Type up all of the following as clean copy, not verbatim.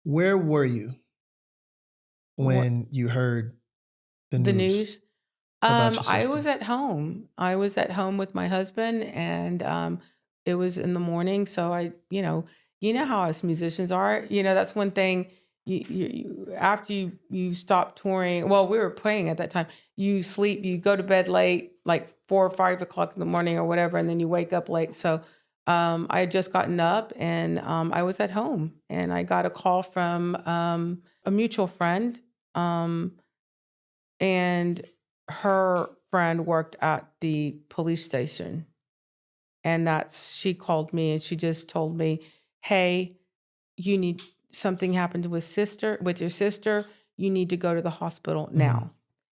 Where were you when you heard the The news news? about your I sister? was at home. I was at home with my husband, and it was in the morning. So you know how us musicians are. You know, that's one thing. After you stop touring. Well, we were playing at that time. You sleep. You go to bed late, like 4 or 5 o'clock in the morning or whatever, and then you wake up late. So I had just gotten up, and I was at home, and I got a call from a mutual friend. Um, and her friend worked at the police station, and she called me and she just told me, hey, you need something happened with your sister, you need to go to the hospital Mhm. now.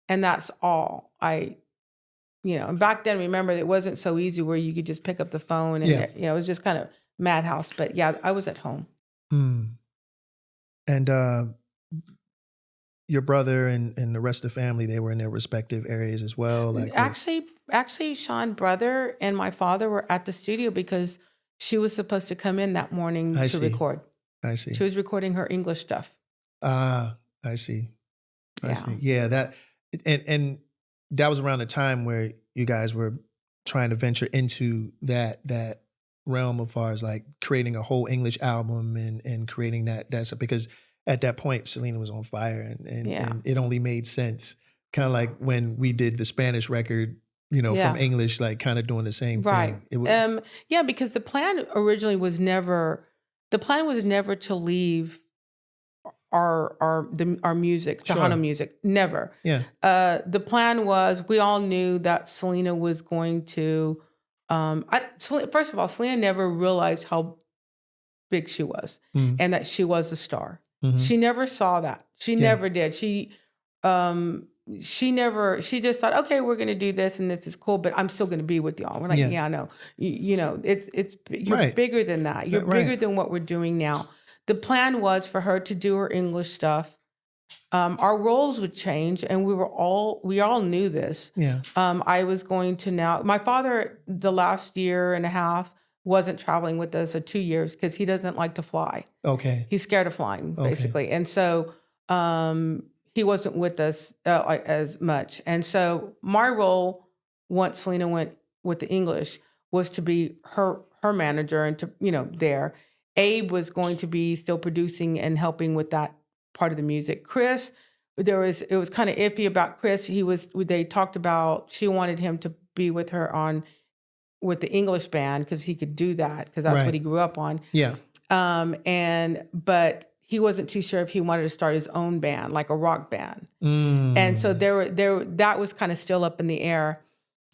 And that's all and back then, remember, it wasn't so easy where you could just pick up the phone, and Yeah. it was just kind of madhouse. But yeah, I was at home. Mm. And your brother and the rest of the family, they were in their respective areas as well. Like, Actually, Sean's brother and my father were at the studio because she was supposed to come in that morning I to see. record. I She see. was recording her English stuff. Ah, I see. I Yeah. see. Yeah, and that was around the time where you guys were trying to venture into that realm as far as like creating a whole English album and creating that stuff, because at that point Selena was on fire Yeah. and it only made sense. Kind of like when we did the Spanish record, from Yeah. English, like kind of doing the same Right. thing. It would Yeah, because the plan originally was never to leave our music, Tejano sure. music. Never. Yeah. The plan was, we all knew that Selena was going to first of all, Selena never realized how big she was Mm. and that she was a star. Hmm. She never saw that. She Yeah. never did. She just thought, okay, we're going to do this and this is cool, but I'm still going to be with y'all. We're like, Yeah. yeah, no, you're Right. bigger than that. You're Right. bigger than what we're doing now. The plan was for her to do her English stuff. Our roles would change, and we all knew this. Yeah. I was going to my father, the last year and a half, wasn't traveling with us, or 2 years, because he doesn't like to fly. Okay. He's scared of flying, Okay. basically. And so he wasn't with us as much. And so my role, once Selena went with the English, was to be her manager and to, there. Abe was going to be still producing and helping with that part of the music. Chris, it was kind of iffy about Chris. They talked about, she wanted him to be with her with the English band because he could do that, because that's what Right. he grew up on. Yeah. But he wasn't too sure if he wanted to start his own band, like a rock band. Mm. And so that was kind of still up in the air.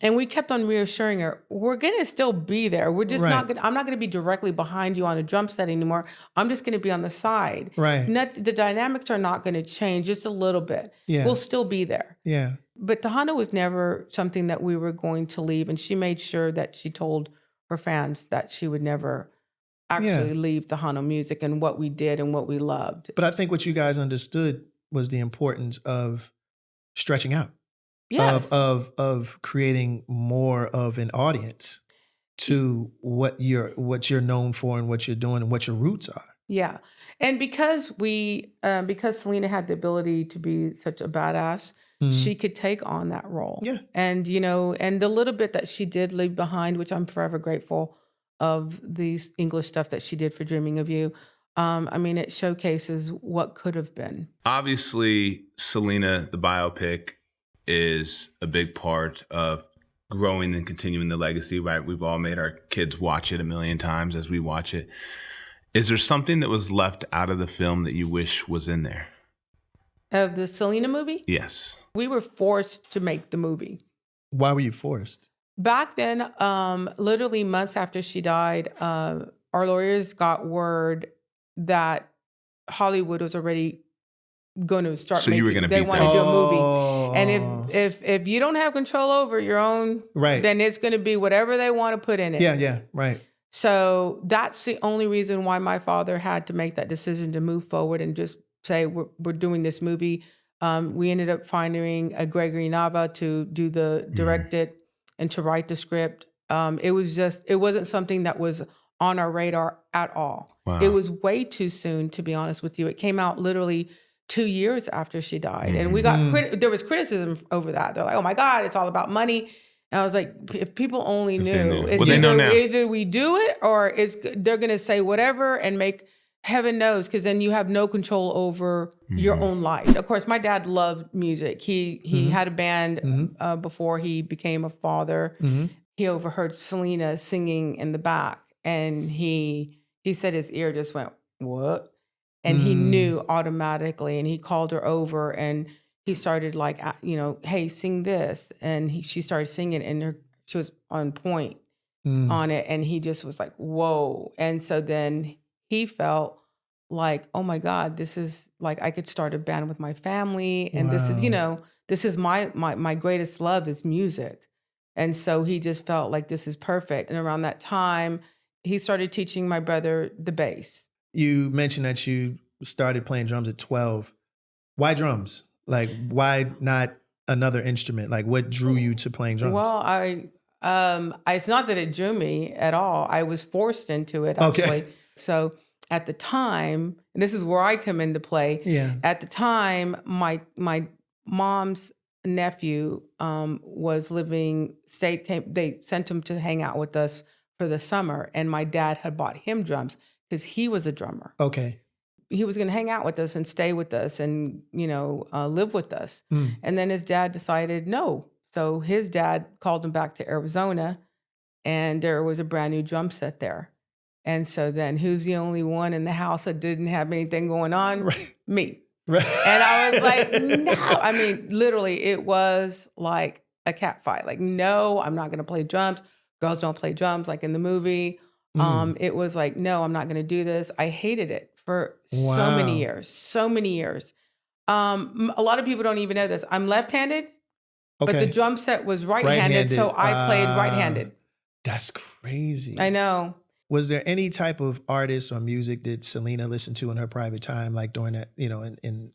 And we kept on reassuring her, we're going to still be there. We're just Right. I'm not going to be directly behind you on a drum set anymore. I'm just going to be on the side. Right. The dynamics are not going to change, just a little bit. Yeah. We'll still be there. Yeah. But Tejano was never something that we were going to leave. And she made sure that she told her fans that she would never actually leave Tejano music and what we did and what we loved. But I think what you guys understood was the importance of stretching out, Yes. of creating more of an audience to what you're known for and what you're doing and what your roots are. Yeah. And because because Selena had the ability to be such a badass, she could take on that role. Yeah. And, and the little bit that she did leave behind, which I'm forever grateful of, these English stuff that she did for Dreaming of You. It showcases what could have been. Obviously, Selena, the biopic, is a big part of growing and continuing the legacy, right? We've all made our kids watch it a million times as we watch it. Is there something that was left out of the film that you wish was in there? Of the Selena movie? Yes. We were forced to make the movie. Why were you forced? Back then, literally months after she died, our lawyers got word that Hollywood was already going to start making. You were going to they beat want to them. do a movie, and if you don't have control over your own, Right. then it's going to be whatever they want to put in it. Yeah, right. So that's the only reason why my father had to make that decision to move forward and just say, we're doing this movie. We ended up finding a Gregory Nava to direct it and to write the script. It wasn't something that was on our radar at all. Wow. It was way too soon, to be honest with you. It came out literally 2 years after she died. And we got there was criticism over that. They're like, oh my God, it's all about money. And I was like, if people only knew. It's they know now. either we do it or they're going to say whatever and make heaven knows, because then you have no control over your own life. Of course, my dad loved music. He had a band before he became a father. He overheard Selena singing in the back, and he said his ear just went, what? And he knew automatically, and he called her over, and he started like, hey, sing this. And she started singing, and she was on point on it. And he just was like, whoa. And so then he felt like, oh my God, this is like, I could start a band with my family. And this is, this is my greatest love is music. And so he just felt like this is perfect. And around that time, he started teaching my brother the bass. You mentioned that you started playing drums at 12. Why drums? Like, why not another instrument? Like, what drew you to playing drums? Well, it's not that it drew me at all. I was forced into it, actually. Okay. So at the time, and this is where I come into play. Yeah. At the time, my mom's nephew was living, they sent him to hang out with us for the summer, and my dad had bought him drums because he was a drummer. Okay. He was going to hang out with us and stay with us and, live with us. And then his dad decided no. So his dad called him back to Arizona, and there was a brand new drum set there. And so then who's the only one in the house that didn't have anything going on? Right. Me. Right. And I was like, no. I mean, literally, it was like a cat fight. Like, no, I'm not going to play drums. Girls don't play drums like in the movie. It was like, no, I'm not going to do this. I hated it for so many years. A lot of people don't even know this. I'm left-handed, but the drum set was right-handed, so I played right-handed. That's crazy. I know. Was there any type of artist or music that Selena listened to in her private time, like during that, in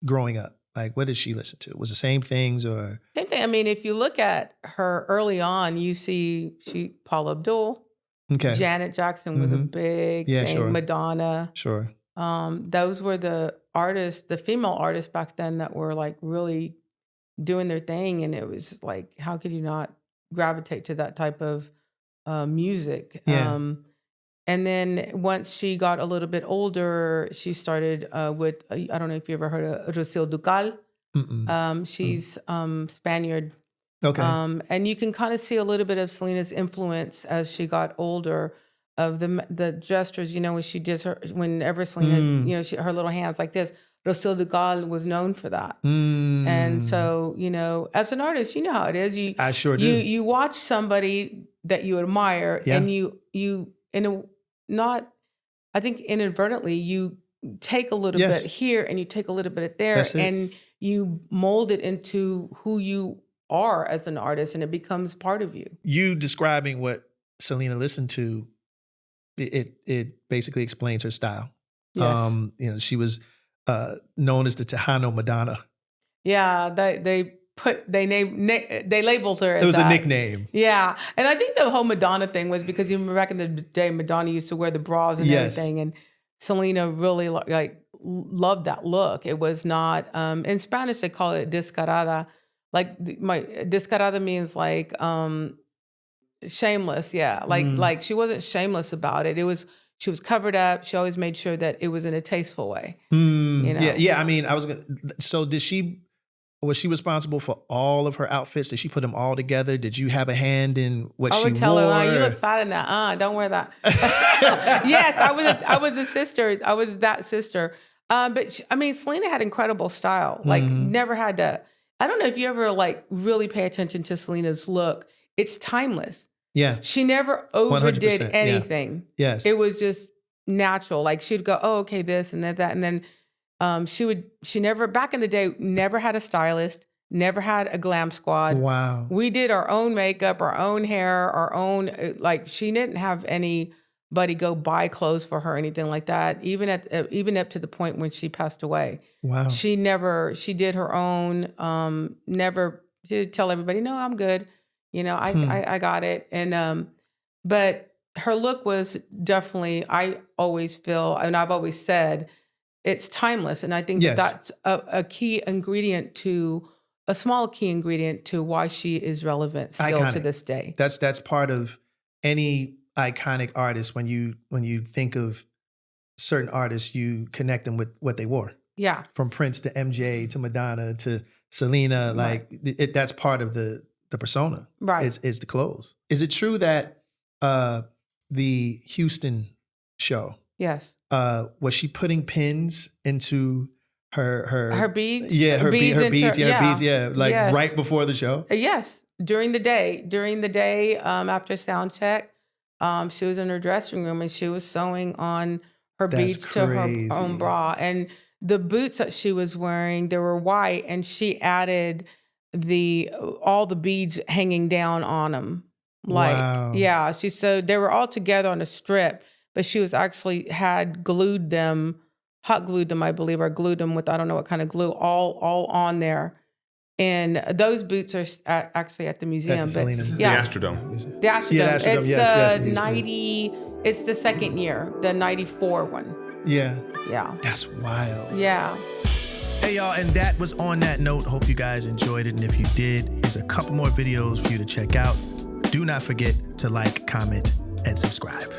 growing up? Like, what did she listen to? Was the same things or? Same thing. I mean, if you look at her early on, you see Paula Abdul. Okay. Janet Jackson was a big thing. Sure. Madonna. Sure. Those were the artists, the female artists back then that were like really doing their thing. And it was like, how could you not gravitate to that type of music? Yeah. And then once she got a little bit older, she started with, I don't know if you ever heard of Rocío Dúrcal. She's Spaniard. Okay. And you can kind of see a little bit of Selena's influence as she got older, of the gestures, when she does whenever Selena, her little hands like this. Rocío Dúrcal was known for that. And so, as an artist, you know how it is. I sure do. You watch somebody that you admire, and I think inadvertently, you take a little bit here and you take a little bit there, and you mold it into who you are as an artist, and it becomes part of you. You describing what Selena listened to, it basically explains her style. Yes. She was known as the Tejano Madonna. Yeah, they labeled her as it was that. A nickname. Yeah, and I think the whole Madonna thing was because even back in the day, Madonna used to wear the bras and everything, and Selena really loved that look. It was not in Spanish they call it descarada. Like descarada means like shameless. Yeah, like she wasn't shameless about it. She was covered up. She always made sure that it was in a tasteful way. Yeah. I mean, so was she responsible for all of her outfits? Did she put them all together? Did you have a hand in what she wore? I would tell her, you look fat in that. Don't wear that. Yes, I was a sister. I was that sister. But Selena had incredible style. Like never had to. I don't know if you ever really pay attention to Selena's look. It's timeless. Yeah. She never overdid 100%, anything. Yeah. Yes. It was just natural. Like she'd go, oh, okay, this and that, and then she never, back in the day, never had a stylist, never had a glam squad. Wow. We did our own makeup, our own hair, our own, she didn't have anybody go buy clothes for her or anything like that. Even up to the point when she passed away. Wow. She did her own, never did tell everybody, no, I'm good. I got it. And, but her look was definitely, I always feel, and I've always said, it's timeless. And I think Yes. that's a key ingredient to, a small key ingredient to why she is relevant still to Iconic. this day. That's part of any iconic artist. When you think of certain artists, you connect them with what they wore. Yeah. From Prince to MJ to Madonna to Selena, like that's part of the persona. Right. Is the clothes. Is it true that the Houston show, Yes. was she putting pins into her beads? Yeah, her beads, her beads, like Yes. right before the show. Yes, during the day, after sound check, she was in her dressing room and she was sewing on her That's beads to her crazy. own bra. And the boots that she was wearing, they were white, and she added all the beads hanging down on them. Like, Wow. yeah, she sewed. They were all together on a strip, but she was actually had glued them, hot glued them, I believe, or glued them with I don't know what kind of glue, all on there. And those boots are actually at the museum. At the Selena. Yeah, The Astrodome. the Astrodome. Yeah, the Astrodome. It's Yes, the yes, 90. It's the second year, the 94 one. Yeah. Yeah. That's wild. Yeah. Hey y'all, and that was on that note. Hope you guys enjoyed it. And if you did, here's a couple more videos for you to check out. Do not forget to like, comment, and subscribe.